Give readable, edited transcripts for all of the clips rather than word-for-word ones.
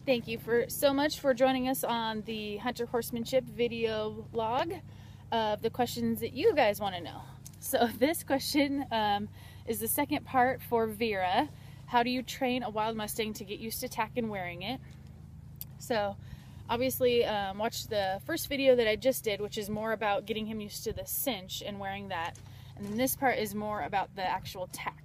Thank you so much for joining us on the Hunter Horsemanship video log of the questions that you guys want to know. So this question is the second part for Vera. How do you train a wild Mustang to get used to tack and wearing it? So obviously watch the first video that I just did, which is more about getting him used to the cinch and wearing that. And then this part is more about the actual tack.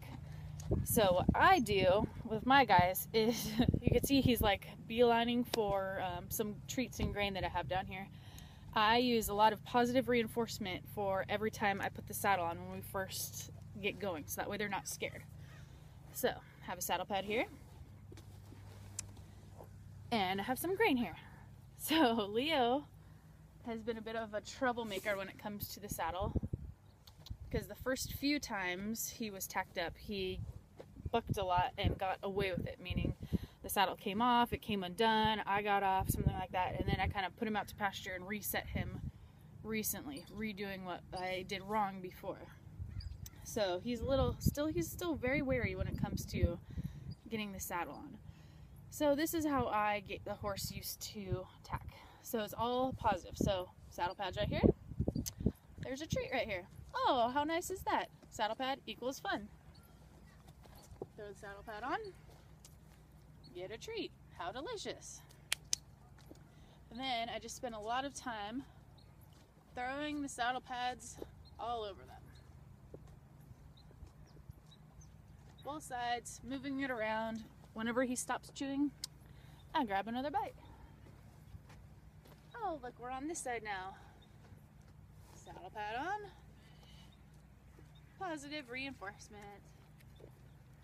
So what I do with my guys is, you can see he's like beelining for some treats and grain that I have down here. I use a lot of positive reinforcement for every time I put the saddle on when we first get going, so that way they're not scared. So I have a saddle pad here, and I have some grain here. So Leo has been a bit of a troublemaker when it comes to the saddle, because the first few times he was tacked up, he bucked a lot and got away with it, meaning the saddle came off, it came undone, I got off, something like that, and then I kind of put him out to pasture and reset him recently, redoing what I did wrong before. So he's still very wary when it comes to getting the saddle on. So this is how I get the horse used to tack. So it's all positive. So saddle pads right here, there's a treat right here. Oh, how nice is that? Saddle pad equals fun. Throw the saddle pad on, get a treat. How delicious. And then I just spent a lot of time throwing the saddle pads all over them. Both sides, moving it around. Whenever he stops chewing, I grab another bite. Oh, look, we're on this side now. Saddle pad on. Positive reinforcement.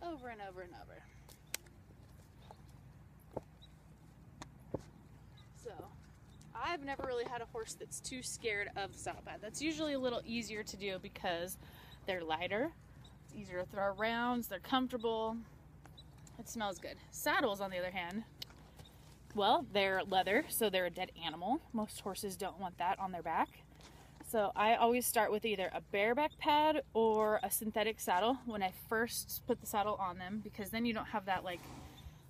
Over and over and over. So, I've never really had a horse that's too scared of the saddle pad. That's usually a little easier to do because they're lighter, it's easier to throw around, they're comfortable, it smells good. Saddles, on the other hand, well, they're leather, so they're a dead animal. Most horses don't want that on their back. So I always start with either a bareback pad or a synthetic saddle when I first put the saddle on them, because then you don't have that like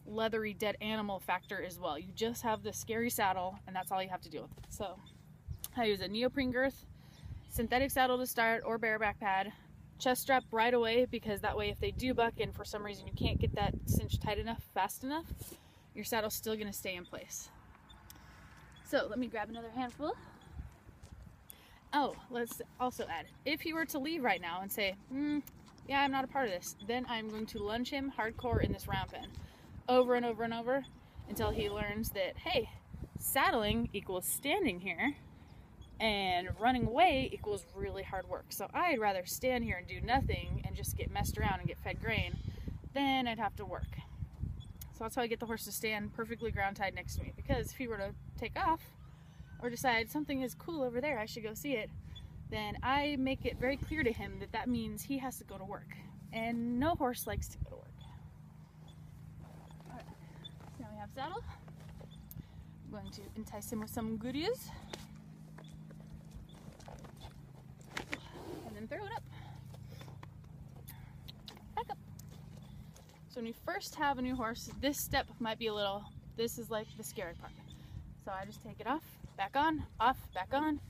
leathery dead animal factor as well. You just have the scary saddle and that's all you have to deal with. So I use a neoprene girth, synthetic saddle to start, or bareback pad. Chest strap right away, because that way if they do buck and for some reason you can't get that cinch tight enough fast enough, your saddle's still going to stay in place. So let me grab another handful. Oh, let's also add, if he were to leave right now and say, yeah, I'm not a part of this, then I'm going to lunge him hardcore in this round pen over and over and over until he learns that, hey, saddling equals standing here and running away equals really hard work. So I'd rather stand here and do nothing and just get messed around and get fed grain than I'd have to work. So that's how I get the horse to stand perfectly ground tied next to me, because if he were to take off or decide something is cool over there, I should go see it, then I make it very clear to him that that means he has to go to work. And no horse likes to go to work. Alright, so now we have saddle. I'm going to entice him with some goodies. And then throw it up. Back up. So when you first have a new horse, this step might be a little, this is like the scary part. So I just take it off. Back on, off, back on.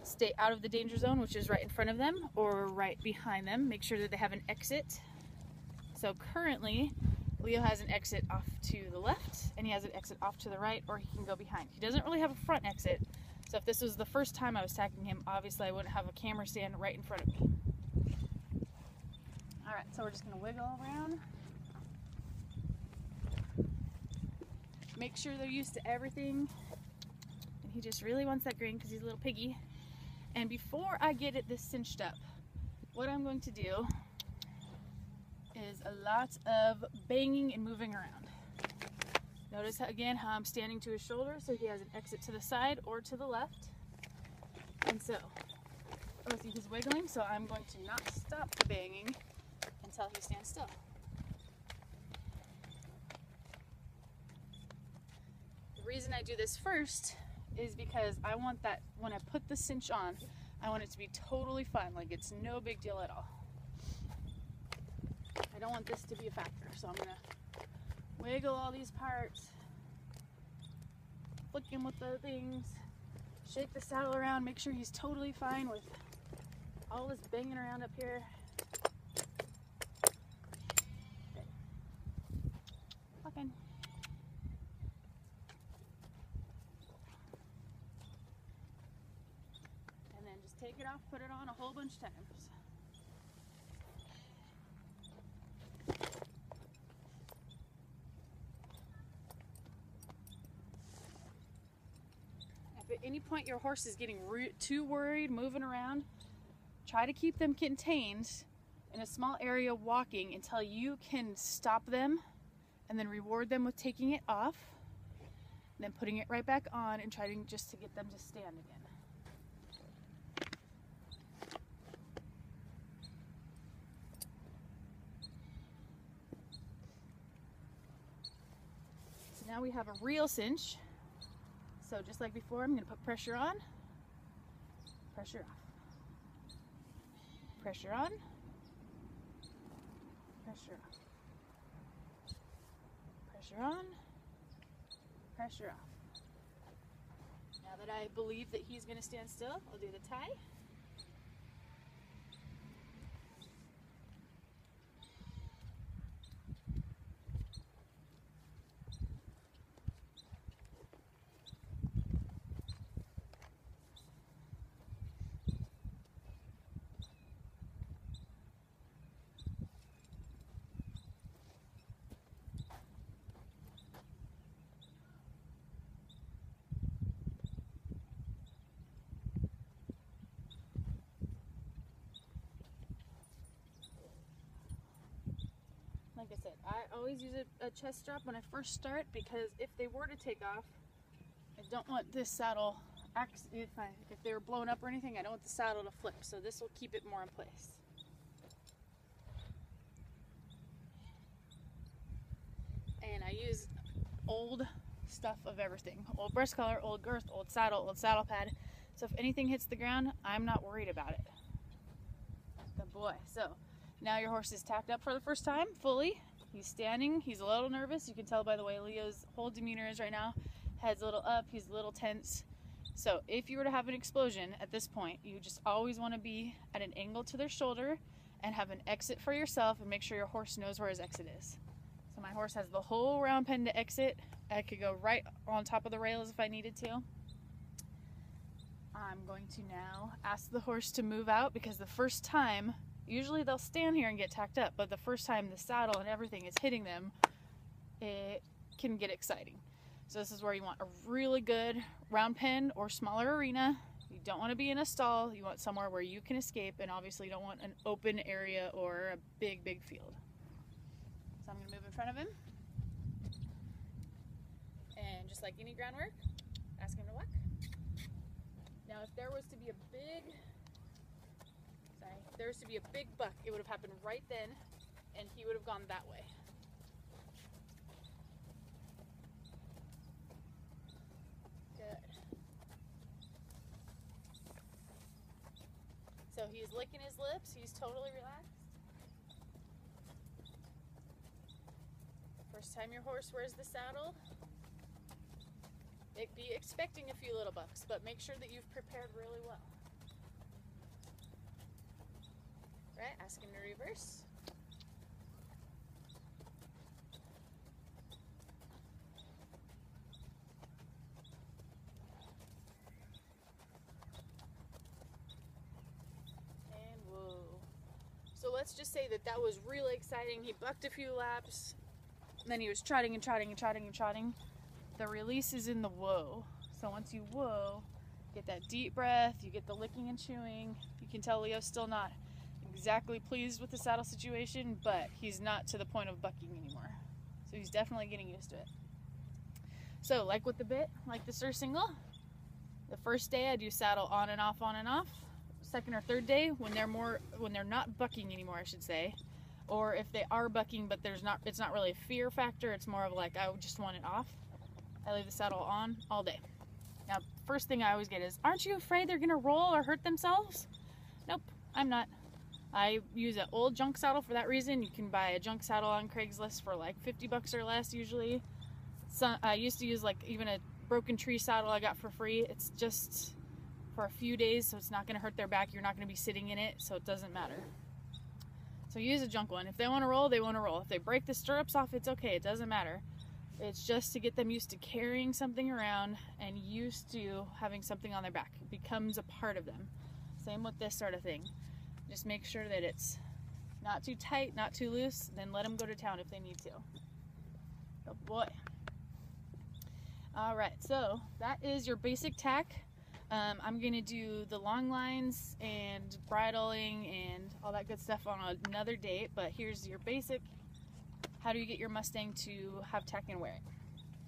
Stay out of the danger zone, which is right in front of them or right behind them. Make sure that they have an exit. So currently, Leo has an exit off to the left, and he has an exit off to the right, or he can go behind. He doesn't really have a front exit. So if this was the first time I was tacking him, obviously I wouldn't have a camera stand right in front of me. All right, so we're just gonna wiggle around. Make sure they're used to everything. He just really wants that grain because he's a little piggy. And before I get this cinched up, what I'm going to do is a lot of banging and moving around. Notice again how I'm standing to his shoulder, so he has an exit to the side or to the left. And so, oh, see, he's wiggling, so I'm going to not stop the banging until he stands still. The reason I do this first is because I want that, when I put the cinch on, I want it to be totally fun, like it's no big deal at all. I don't want this to be a factor, so I'm gonna wiggle all these parts flicking with the things. Shake the saddle around, make sure he's totally fine with all this banging around up here. Okay. Fucking. And then just take it off, put it on a whole bunch of times. If at any point your horse is getting too worried, moving around, try to keep them contained in a small area walking until you can stop them and then reward them with taking it off and then putting it right back on and trying just to get them to stand again. So now we have a real cinch. So just like before, I'm going to put pressure on, pressure off. Pressure on, pressure off. Pressure on, pressure off. Now that I believe that he's going to stand still, I'll do the tie. Like I said, I always use a chest strap when I first start because if they were to take off, I don't want this saddle, if they were blown up or anything, I don't want the saddle to flip, so this will keep it more in place. And I use old stuff of everything. Old breast collar, old girth, old saddle pad. So if anything hits the ground, I'm not worried about it. Good boy. So now your horse is tacked up for the first time, fully. He's standing, he's a little nervous. You can tell by the way Leo's whole demeanor is right now. Head's a little up, he's a little tense. So if you were to have an explosion at this point, you just always want to be at an angle to their shoulder and have an exit for yourself and make sure your horse knows where his exit is. So my horse has the whole round pen to exit. I could go right on top of the rails if I needed to. I'm going to now ask the horse to move out because the first time, usually they'll stand here and get tacked up, but the first time the saddle and everything is hitting them, it can get exciting. So this is where you want a really good round pen or smaller arena. You don't want to be in a stall. You want somewhere where you can escape, and obviously you don't want an open area or a big field. So I'm going to move in front of him. And just like any groundwork, ask him to walk. Now if there was to be a big buck, it would have happened right then, and he would have gone that way. Good. So he's licking his lips, he's totally relaxed. First time your horse wears the saddle, be expecting a few little bucks, but make sure that you've prepared really well. Right, ask him to reverse. And whoa. So let's just say that was really exciting. He bucked a few laps, and then he was trotting and trotting and trotting and trotting. The release is in the whoa. So once you whoa, get that deep breath, you get the licking and chewing. You can tell Leo's still not exactly pleased with the saddle situation, but he's not to the point of bucking anymore. So he's definitely getting used to it. So like with the bit, like the Sir Single, the first day I do saddle on and off, on and off. Second or third day, when they're not bucking anymore, I should say, or if they are bucking but it's not really a fear factor, it's more of like I just want it off, I leave the saddle on all day. Now first thing I always get is, aren't you afraid they're gonna roll or hurt themselves? Nope, I'm not. I use an old junk saddle for that reason. You can buy a junk saddle on Craigslist for like $50 or less usually. So I used to use like even a broken tree saddle I got for free. It's just for a few days, so it's not going to hurt their back. You're not going to be sitting in it, so it doesn't matter. So use a junk one. If they want to roll, they want to roll. If they break the stirrups off, it's okay. It doesn't matter. It's just to get them used to carrying something around and used to having something on their back. It becomes a part of them. Same with this sort of thing. Just make sure that it's not too tight, not too loose, then let them go to town if they need to. Oh boy. All right, so that is your basic tack. I'm going to do the long lines and bridling and all that good stuff on another date, but here's your basic. How do you get your Mustang to have tack and wear it?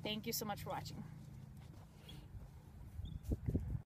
Thank you so much for watching.